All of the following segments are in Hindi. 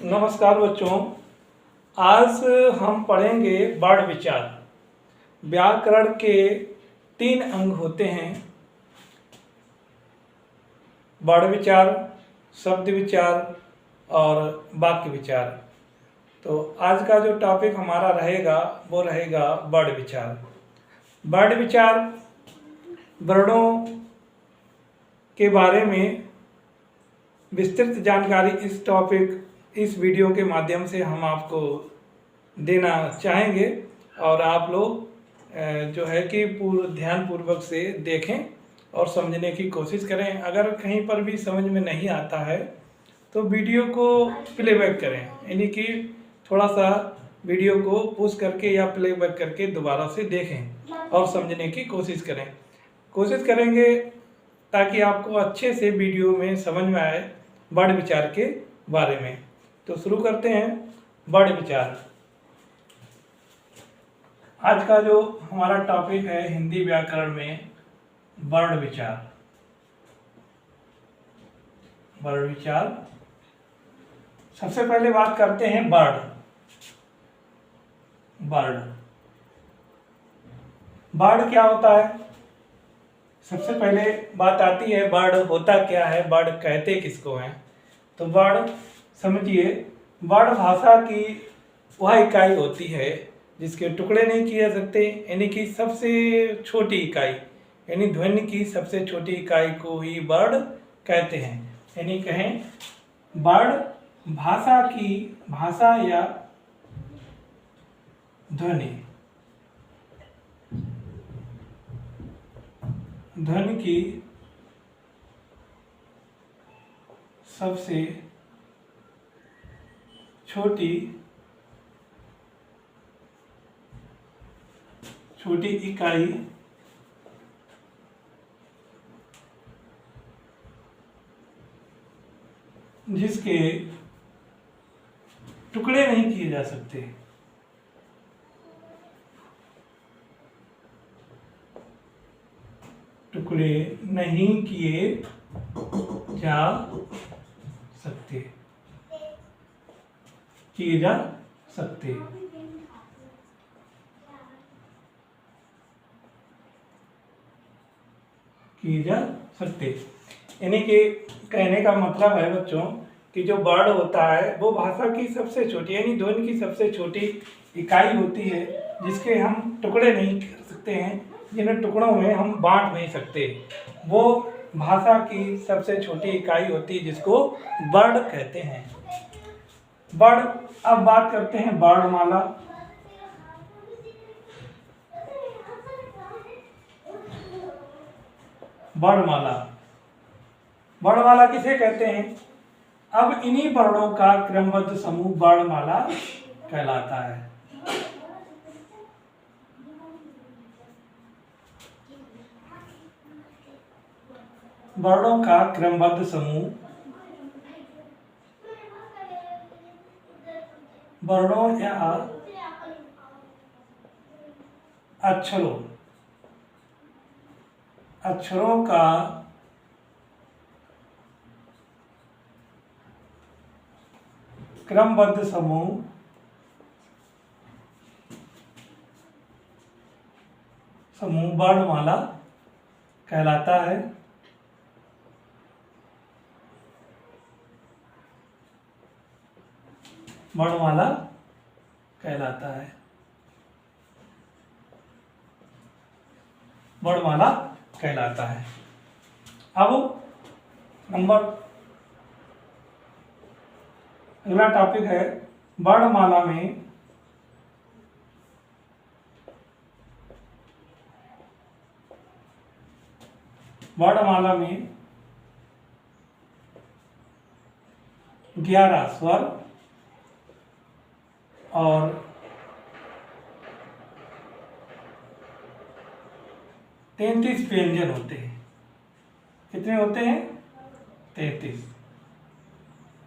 नमस्कार बच्चों। आज हम पढ़ेंगे बाड़ विचार। व्याकरण के 3 अंग होते हैं: बाड़ विचार, शब्द विचार और वाक्य विचार। तो आज का जो टॉपिक हमारा रहेगा वो रहेगा बाड़ विचार। बाड़ विचार वर्णों के बारे में विस्तृत जानकारी इस वीडियो के माध्यम से हम आपको देना चाहेंगे और आप लोग जो है कि ध्यानपूर्वक से देखें और समझने की कोशिश करें। अगर कहीं पर भी समझ में नहीं आता है तो वीडियो को प्लेबैक करें, यानी कि थोड़ा सा वीडियो को पुश करके या प्लेबैक करके दोबारा से देखें और समझने की कोशिश करेंगे ताकि आपको अच्छे से वीडियो में समझ में आए बाड़ विचार के बारे में। तो शुरू करते हैं बाड़ विचार। आज का जो हमारा टॉपिक है हिंदी व्याकरण में वर्ण विचार। वर्ण विचार सबसे पहले बात करते हैं वर्ण। वर्ण क्या होता है? सबसे पहले बात आती है वर्ण होता क्या है, वर्ण कहते किसको हैं। तो वर्ण समझिए, वर्ण भाषा की वह इकाई होती है जिसके टुकड़े नहीं किए जा सकते, यानी कि सबसे छोटी इकाई, यानी ध्वनि की सबसे छोटी इकाई को ही वर्ण कहते हैं। यानी कहें वर्ण भाषा या ध्वनि की सबसे छोटी इकाई जिसके टुकड़े नहीं किए जा सकते। टुकड़े नहीं किए जा सकते। यानी कि कहने का मतलब है बच्चों कि जो वर्ण होता है वो भाषा की सबसे छोटी, यानी ध्वनि की सबसे छोटी इकाई होती है जिसके हम टुकड़े नहीं कर सकते हैं, जिन्हें टुकड़ों में हम बांट नहीं सकते। वो भाषा की सबसे छोटी इकाई होती है जिसको वर्ण कहते हैं। वर्ण। अब बात करते हैं वर्णमाला। वर्णमाला किसे कहते हैं? अब इन्हीं वर्णों का क्रमबद्ध समूह वर्णमाला कहलाता है। वर्णों का क्रमबद्ध समूह वर्णों या अक्षरों का क्रमबद्ध समूह वर्णमाला कहलाता है। वर्णमाला कहलाता है। अब अगला टॉपिक है वर्णमाला में वर्णमाला में 11 स्वर और 33 व्यंजन होते हैं। कितने होते हैं? 33।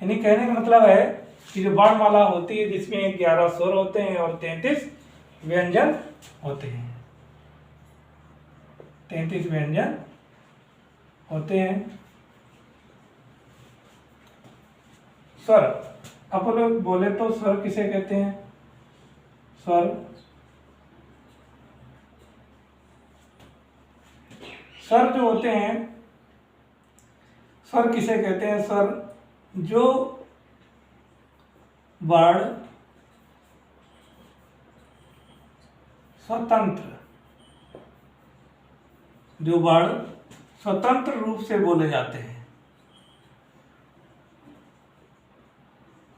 यानी कहने का मतलब है कि जो वर्णमाला होती है जिसमें 11 स्वर होते हैं और 33 व्यंजन होते हैं। 33 व्यंजन होते हैं। स्वर अपन लोग बोले तो स्वर किसे कहते हैं? स्वर स्वर जो होते हैं, स्वर किसे कहते हैं? स्वर जो वर्ण स्वतंत्र, जो वर्ण स्वतंत्र रूप से बोले जाते हैं,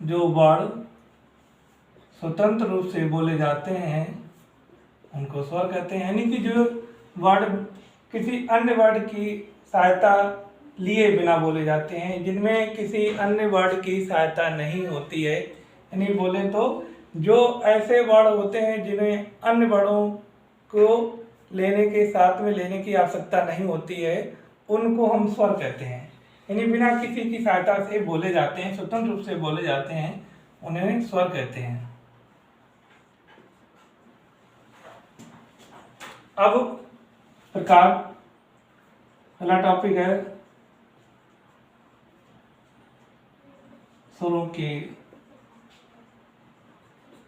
जो वर्ण स्वतंत्र रूप से बोले जाते हैं उनको स्वर कहते हैं। यानी कि जो वर्ण किसी अन्य वर्ण की सहायता लिए बिना बोले जाते हैं, जिनमें किसी अन्य वर्ण की सहायता नहीं होती है। यानी बोले तो जो ऐसे वर्ण होते हैं जिन्हें अन्य वर्णों को लेने के साथ में लेने की आवश्यकता नहीं होती है, उनको हम स्वर कहते हैं। यानी बिना किसी की सहायता से बोले जाते हैं, स्वतंत्र रूप से बोले जाते हैं, उन्हें स्वर कहते हैं। अब प्रकार, पहला टॉपिक है स्वरों के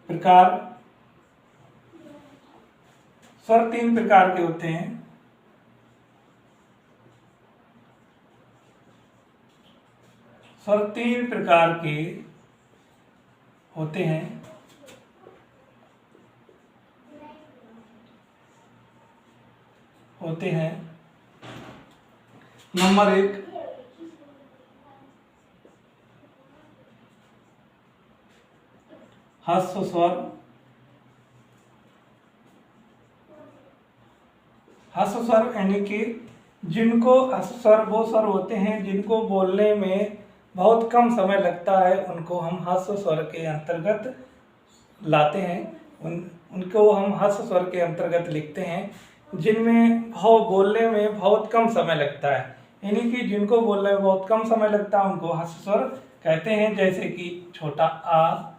प्रकार। स्वर 3 प्रकार के होते हैं। स्वर 3 प्रकार के होते हैं। नंबर 1 ह्रस्व स्वर। ह्रस्व स्वर यानी कि जिनको ह्रस्व स्वर वो स्वर होते हैं जिनको बोलने में बहुत कम समय लगता है, उनको हम ह्रस्व स्वर के अंतर्गत लाते हैं। उनको हम ह्रस्व स्वर के अंतर्गत लिखते हैं, जिनमें बोलने में बहुत कम समय लगता है। यानी कि जिनको बोलने में बहुत कम समय लगता है उनको ह्रस्व स्वर कहते हैं। जैसे कि छोटा आ,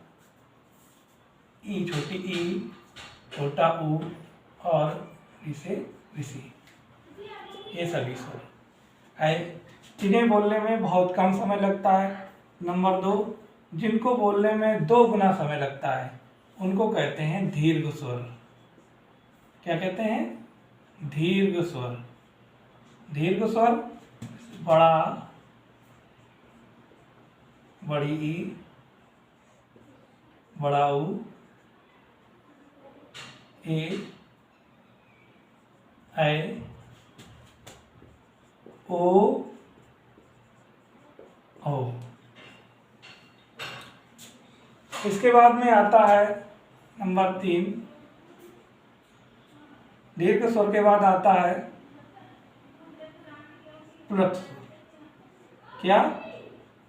ई छोटी ई, छोटा ऊ और इसे ऋषि, ये सभी स्वर है जिन्हें बोलने में बहुत कम समय लगता है। नंबर 2 जिनको बोलने में 2 गुना समय लगता है, उनको कहते हैं दीर्घ स्वर। क्या कहते हैं? दीर्घ स्वर। दीर्घ स्वर बड़ा, बड़ी ई, बड़ा ऊ, ए, ऐ, ओ, औ। इसके बाद में आता है नंबर 3 दीर्घ स्वर के बाद आता है प्लुत स्वर। क्या?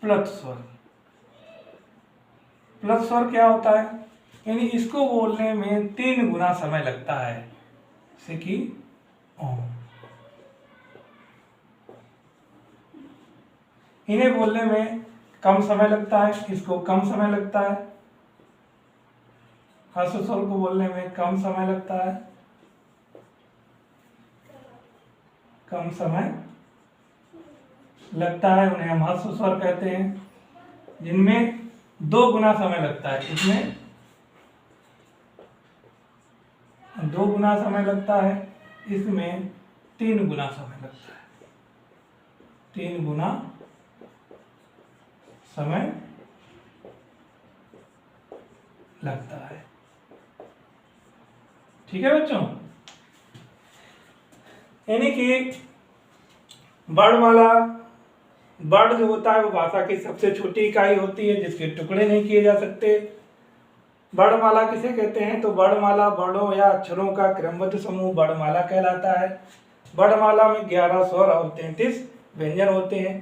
प्लुत स्वर। प्लुत स्वर क्या होता है? यानी इसको बोलने में 3 गुना समय लगता है, जैसे कि ओम। इन्हें बोलने में कम समय लगता है, इसको कम समय लगता है। ह्रस्व स्वर को बोलने में कम समय लगता है, कम समय लगता है, उन्हें हम ह्रस्व स्वर कहते हैं। जिनमें 2 गुना समय लगता है, इसमें 2 गुना समय लगता है, इसमें 3 गुना समय लगता है। 3 गुना समय लगता है। ठीक है बच्चों? यानी कि वर्णमाला, वर्ण जो होता है वो भाषा की सबसे छोटी इकाई होती है जिसके टुकड़े नहीं किए जा सकते। वर्णमाला किसे कहते हैं? तो वर्णमाला वर्णों या अक्षरों का क्रमबद्ध समूह वर्णमाला कहलाता है। वर्णमाला में 11 स्वर और 33 व्यंजन होते हैं।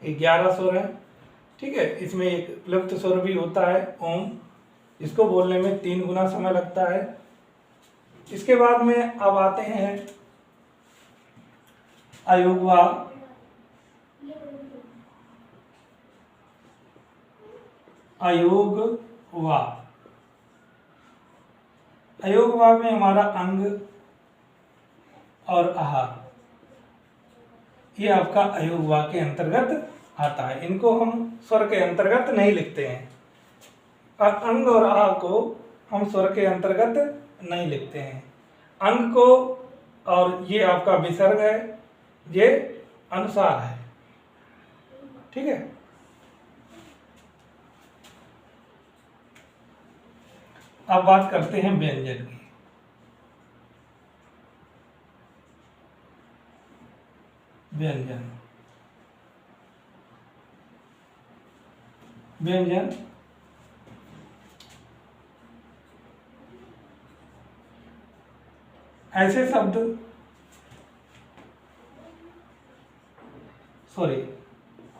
ये 11 स्वर है। ठीक है, इसमें एक प्लुत स्वर भी होता है ओम, इसको बोलने में 3 गुना समय लगता है। इसके बाद में अब आते हैं अयोगवा। अयोगवा, अयोगवा में हमारा अंग और आहार, ये आपका अयोगवा के अंतर्गत आता है। इनको हम स्वर के अंतर्गत नहीं लिखते हैं। अंग और आ को हम स्वर के अंतर्गत नहीं लिखते हैं। अंग को, और ये आपका विसर्ग है, ये अनुसार है। ठीक है। अब बात करते हैं व्यंजन की। व्यंजन व्यंजन ऐसे शब्द,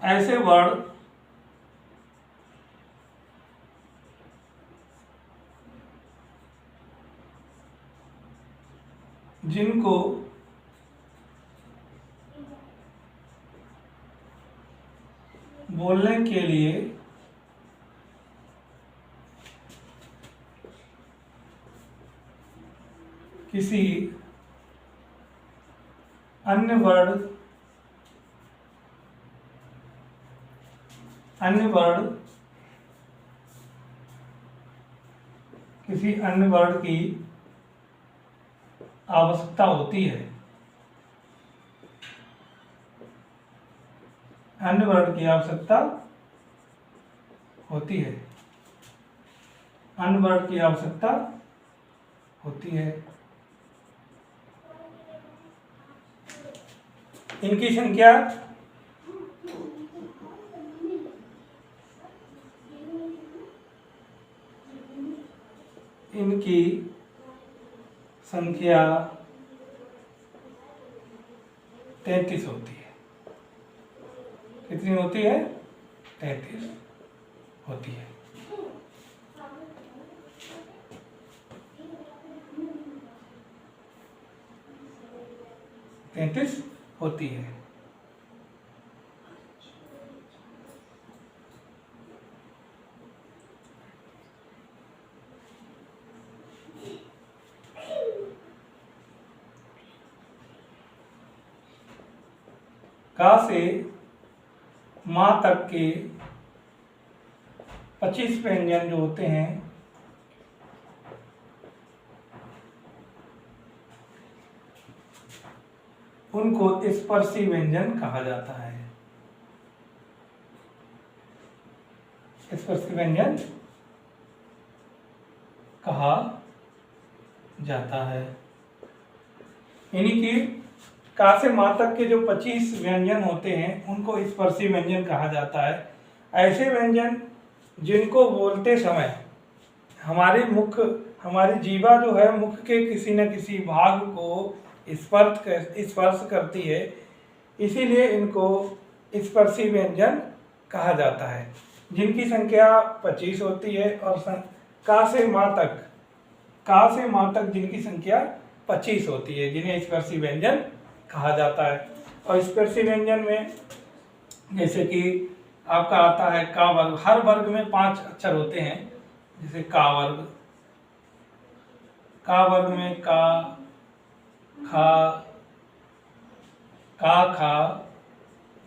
ऐसे वर्ड जिनको बोलने के लिए किसी अन्य वर्ड किसी अन्य वर्ड की आवश्यकता होती है। अन्य वर्ड की आवश्यकता होती है। अन्य वर्ड की आवश्यकता होती है। इनकी संख्या इनकी संख्या 33 होती है। कितनी होती है? 33 होती है। तैंतीस होती है। का से माँ तक के 25 व्यंजन जो होते हैं उनको स्पर्शी व्यंजन कहा जाता है। स्पर्शी व्यंजन कहा जाता है। यानी कि का से माँ तक के जो 25 व्यंजन होते हैं उनको स्पर्शी व्यंजन कहा जाता है। ऐसे व्यंजन जिनको बोलते समय हमारी जीवा जो है मुख के किसी न किसी भाग को स्पर्श करती है, इसीलिए इनको स्पर्शी व्यंजन कहा जाता है। जिनकी संख्या 25 होती है और का से माँ तक जिनकी संख्या 25 होती है, जिन्हें स्पर्शी व्यंजन कहा जाता है। और स्पर्शी व्यंजन में जैसे कि आपका आता है का वर्ग। हर वर्ग में 5 अक्षर होते हैं। जैसे का वर्ग में का, खा, खा,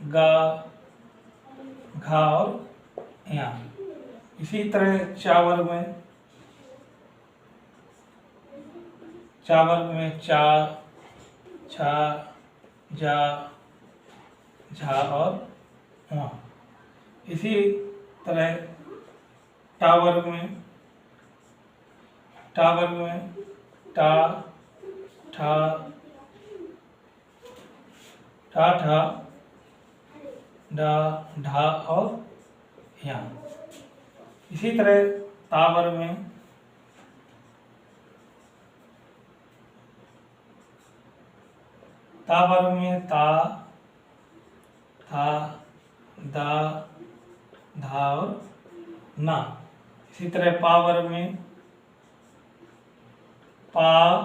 गा, घा और या। इसी तरह चा वर्ग में चा, छा, जा, झा और वा। इसी तरह टा वर्ग में टा, ठा, ठा, डा, ढा और या। इसी तरह ता वर्ग में ता, था, दा, धा और ना। इसी तरह पा वर्ग में पा,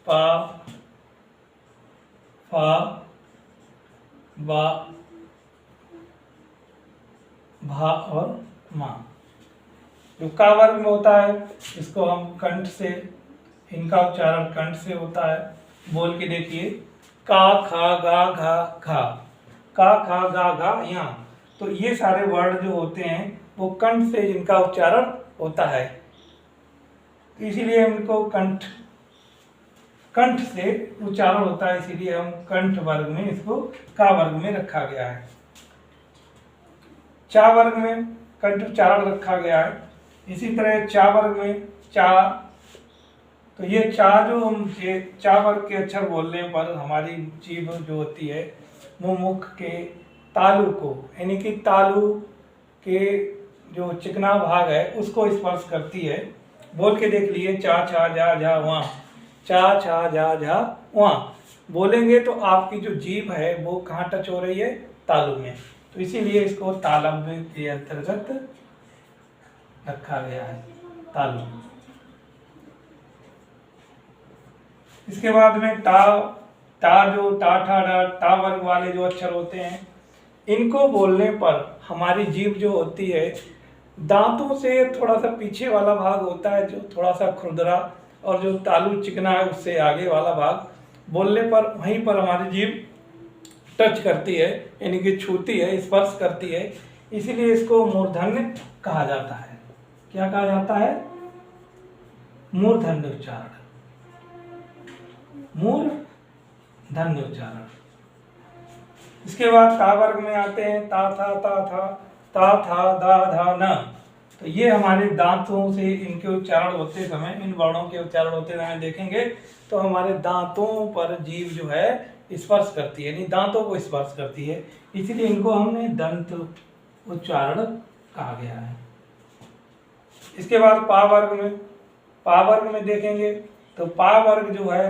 फा, बा, भा और मा। जो का वर्ग में होता है इसको हम कंठ से, इनका उच्चारण कंठ से होता है। बोल के देखिए, का, खा, गा, घा, खा, का, खा, गा, घा, यहाँ। तो ये सारे वर्ड जो होते हैं वो कंठ से इनका उच्चारण होता है, तो इसीलिए इनको कंठ से उच्चारण होता है, इसीलिए हम कंठ वर्ग में इसको का वर्ग में रखा गया है। चा वर्ग में कंठ उच्चारण रखा गया है। इसी तरह चा वर्ग में चा, तो ये चा जो हम चा वर्ग के अक्षर बोलने पर हमारी जीभ जो होती है वो मुख के तालु को, यानी कि तालु के जो चिकना भाग है उसको स्पर्श करती है। बोल के देख लिए, चा छा जा झा वहाँ, चा छा जा झा वहाँ बोलेंगे तो आपकी जो जीभ है वो कहाँ टच हो रही है, तालु में, तो इसीलिए इसको तालव्य के अंतर्गत रखा गया है, तालु। इसके बाद में टा जो टा ठा डा टा वर्ग वाले जो अक्षर होते हैं इनको बोलने पर हमारी जीभ जो होती है दांतों से थोड़ा सा पीछे वाला भाग होता है जो थोड़ा सा खुरदरा, और जो तालु चिकना है उससे आगे वाला भाग बोलने पर वहीं पर हमारी जीभ टच करती है, यानी कि छूती है, स्पर्श करती है, इसीलिए इसको मूर्धन्य कहा जाता है। क्या कहा जाता है? मूर्धन्य उच्चारण, मूर्धन्य उच्चारण। इसके बाद ता वर्ग में आते हैं ता था ता था दा धा न, तो ये हमारे दांतों से इनके उच्चारण होते समय, इन वर्णों के उच्चारण होते समय देखेंगे तो हमारे दांतों पर जीभ जो है स्पर्श करती है, यानी दांतों को स्पर्श करती है, इसलिए इनको हमने दंत उच्चारण कहा गया है। इसके बाद पा वर्ग में देखेंगे तो पा वर्ग जो है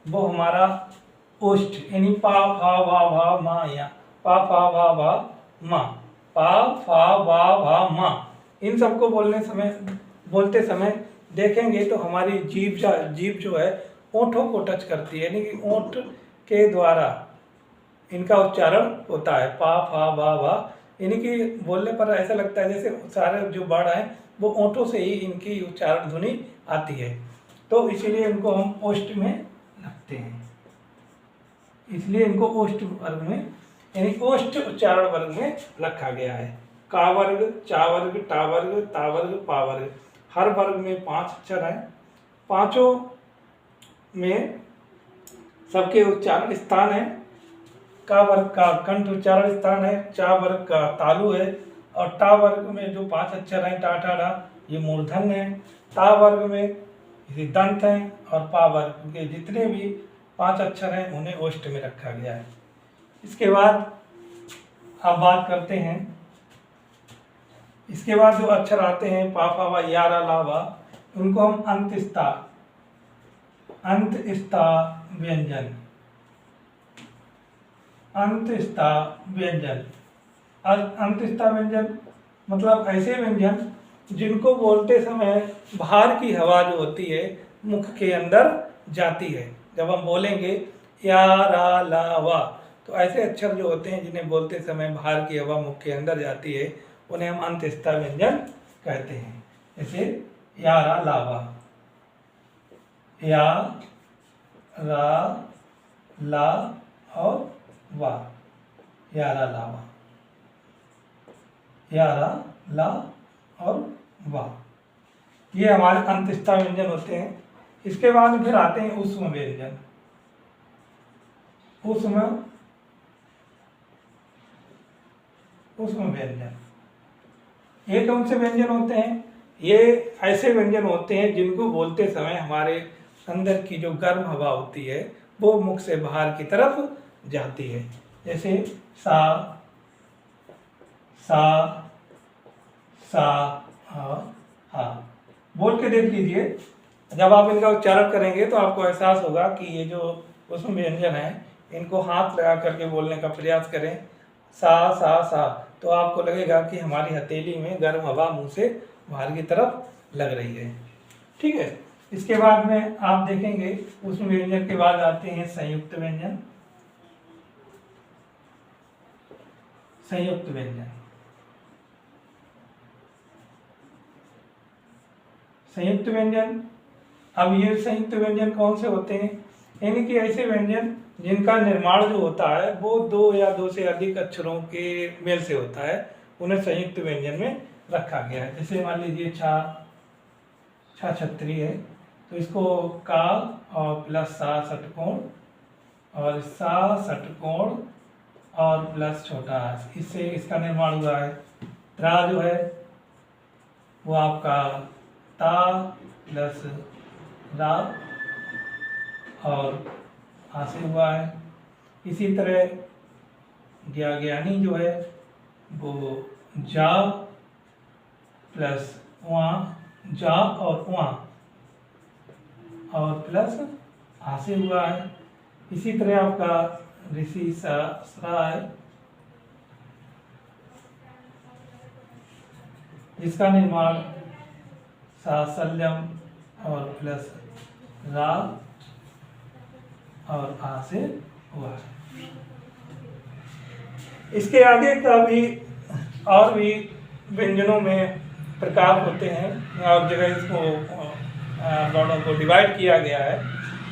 वो हमारा ओष्ठ, यानी पा फा वा भा मा, या पा फा वा भा मा, पा फा वा भा मा, इन सबको बोलते समय देखेंगे तो हमारी जीभ जो है ओंठों को टच करती है, यानी कि ओंठ के द्वारा इनका उच्चारण होता है, पा फा वा भा, यानी कि बोलने पर ऐसा लगता है जैसे सारे जो वर्ड हैं वो ओंठों से ही इनकी उच्चारण ध्वनि आती है, तो इसीलिए इनको हम ओष्ठ में रखते हैं, इसलिए इनको ओष्ठ वर्ग में, यानी ओष्ठ उच्चारण वर्ग में रखा गया है। का वर्ग, चा वर्ग, टा वर्ग, ता वर्ग, पा वर्ग, हर वर्ग में 5 अक्षर हैं, पांचों में सबके उच्चारण स्थान है। का वर्ग का कंठ उच्चारण स्थान है, चा वर्ग का तालु है, और टा वर्ग में जो 5 अक्षर हैं टा ठा डा ये मूर्धन्य है, ता वर्ग में ये दंत हैं, और पा वर्ग के जितने भी 5 अक्षर हैं उन्हें ओष्ठ में रखा गया है। इसके बाद अब बात करते हैं, इसके बाद जो अक्षर आते हैं पा फा वा या रा ला वा, उनको हम अंतस्था व्यंजन, अंतस्था व्यंजन मतलब ऐसे व्यंजन जिनको बोलते समय बाहर की हवा जो होती है मुख के अंदर जाती है। जब हम बोलेंगे या रा ला वा, तो ऐसे अक्षर जो होते हैं जिन्हें बोलते समय बाहर की हवा मुख के अंदर जाती है उन्हें हम अंतस्था व्यंजन कहते हैं। जैसे या रा ला वा, या रा ला और वा, या रा ला वा, या रा ला और वा, ये हमारे अंतस्था व्यंजन होते हैं। इसके बाद फिर आते हैं ऊष्म व्यंजन। ऊष्म व्यंजन ये कौन से व्यंजन होते हैं? ये ऐसे व्यंजन होते हैं जिनको बोलते समय हमारे अंदर की जो गर्म हवा होती है वो मुख से बाहर की तरफ जाती है। जैसे सा हा, बोल के देख लीजिए। जब आप इनका उच्चारण करेंगे तो आपको एहसास होगा कि ये जो ऊष्म व्यंजन है इनको हाथ लगा करके बोलने का प्रयास करें। सा, तो आपको लगेगा कि हमारी हथेली में गर्म हवा मुंह से बाहर की तरफ लग रही है। ठीक है। इसके बाद में आप देखेंगे ऊष्म व्यंजन के बाद आते हैं संयुक्त व्यंजन। संयुक्त व्यंजन, अब ये संयुक्त व्यंजन कौन से होते हैं? यानी कि ऐसे व्यंजन जिनका निर्माण जो होता है वो 2 या 2 से अधिक अक्षरों के मेल से होता है, उन्हें संयुक्त व्यंजन में रखा गया है। जैसे मान लीजिए छा छत्री है, तो इसको का और प्लस सा षटकोण और सा षटकोण और प्लस छोटा इससे इसका निर्माण हुआ है। त्रा जो है वो आपका ता प्लस रा और आ से हुआ है। इसी तरह ज्ञानी जो है वो जा प्लस वहाँ जा और वहाँ और प्लस आ से हुआ है। इसी तरह आपका ऋषि सा है, जिसका निर्माण सासल्यम और प्लस रा और आ से हुआ है। इसके आगे का भी और भी व्यंजनों में प्रकार होते हैं और जगह इसको वर्णों को डिवाइड किया गया है,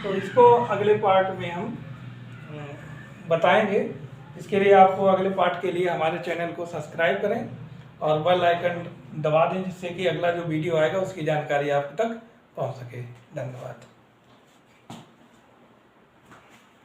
तो इसको अगले पार्ट में हम बताएंगे। इसके लिए आपको अगले पार्ट के लिए हमारे चैनल को सब्सक्राइब करें और बेल आइकन दबा दें, जिससे कि अगला जो वीडियो आएगा उसकी जानकारी आप तक पहुंच सके। धन्यवाद।